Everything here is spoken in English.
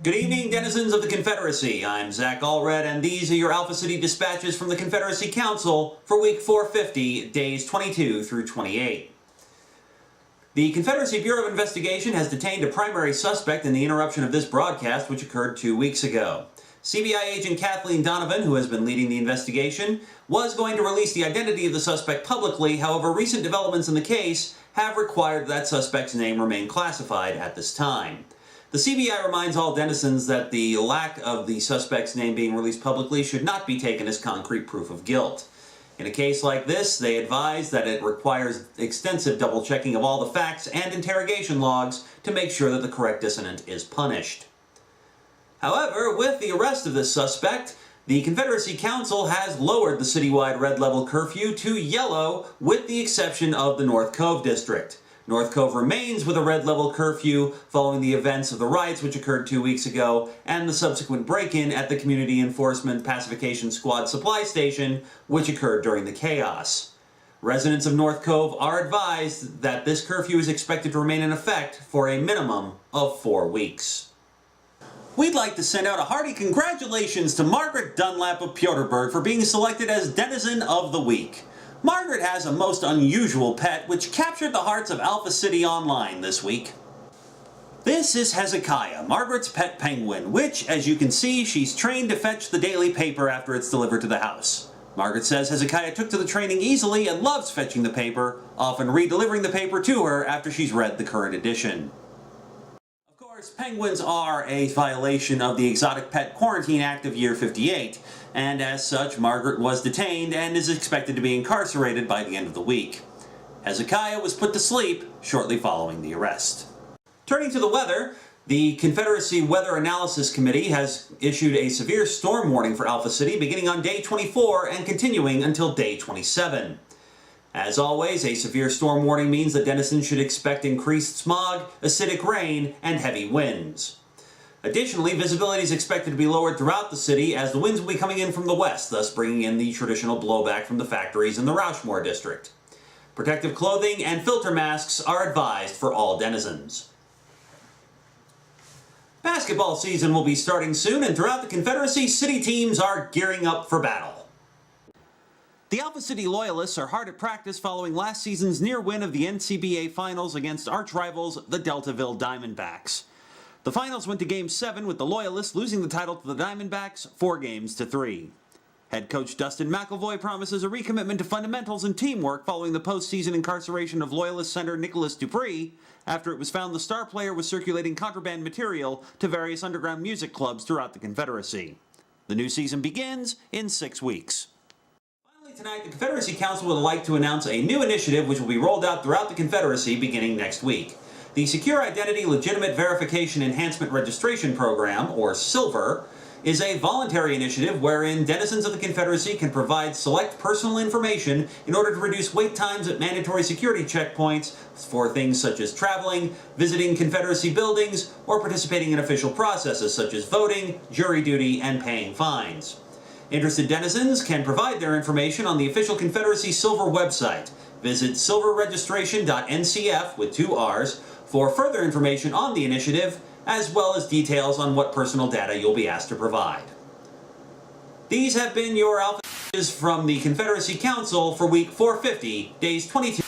Good evening, denizens of the Confederacy. I'm Zach Allred, and these are your Alpha City dispatches from the Confederacy Council for week 450, days 22 through 28. The Confederacy Bureau of Investigation has detained a primary suspect in the interruption of this broadcast, which occurred 2 weeks ago. CBI agent Kathleen Denizen, who has been leading the investigation, was going to release the identity of the suspect publicly. However, recent developments in the case have required that suspect's name remain classified at this time. The CBI reminds all denizens that the lack of the suspect's name being released publicly should not be taken as concrete proof of guilt. In a case like this, they advise that it requires extensive double-checking of all the facts and interrogation logs to make sure that the correct dissonant is punished. However, with the arrest of this suspect, the Confederacy Council has lowered the citywide red level curfew to yellow with the exception of the North Cove district. North Cove remains with a red level curfew following the events of the riots which occurred 2 weeks ago and the subsequent break-in at the Community Enforcement Pacification Squad supply station which occurred during the chaos. Residents of North Cove are advised that this curfew is expected to remain in effect for a minimum of 4 weeks. We'd like to send out a hearty congratulations to Margaret Dunlap of Pioterburg for being selected as Denizen of the Week. Margaret has a most unusual pet which captured the hearts of Alpha City Online this week. This is Hezekiah, Margaret's pet penguin, which, as you can see, she's trained to fetch the daily paper after it's delivered to the house. Margaret says Hezekiah took to the training easily and loves fetching the paper, often re-delivering the paper to her after she's read the current edition. Of course, penguins are a violation of the Exotic Pet Quarantine Act of Year 58, and as such, Margaret was detained and is expected to be incarcerated by the end of the week. Hezekiah was put to sleep shortly following the arrest. Turning to the weather, the Confederacy Weather Analysis Committee has issued a severe storm warning for Alpha City beginning on day 24 and continuing until day 27. As always, a severe storm warning means that denizens should expect increased smog, acidic rain, and heavy winds. Additionally, visibility is expected to be lowered throughout the city as the winds will be coming in from the west, thus bringing in the traditional blowback from the factories in the Roushmore district. Protective clothing and filter masks are advised for all denizens. Basketball season will be starting soon, and throughout the Confederacy, city teams are gearing up for battle. The Alpha City Loyalists are hard at practice following last season's near win of the NCBA Finals against arch-rivals, the Deltaville Diamondbacks. The finals went to Game 7 with the Loyalists losing the title to the Diamondbacks 4-3. Head coach Dustin McElvoy promises a recommitment to fundamentals and teamwork following the postseason incarceration of Loyalist center Nicholas Dupree after it was found the star player was circulating contraband material to various underground music clubs throughout the Confederacy. The new season begins in 6 weeks. Finally tonight, the Confederacy Council would like to announce a new initiative which will be rolled out throughout the Confederacy beginning next week. The Secure Identity Legitimate Verification Enhancement Registration Program, or SILVER, is a voluntary initiative wherein denizens of the Confederacy can provide select personal information in order to reduce wait times at mandatory security checkpoints for things such as traveling, visiting Confederacy buildings, or participating in official processes such as voting, jury duty, and paying fines. Interested denizens can provide their information on the official Confederacy Silver website. Visit silverregistration.ncf with 2 R's for further information on the initiative, as well as details on what personal data you'll be asked to provide. These have been your Alpha from the Confederacy Council for week 450, days 22.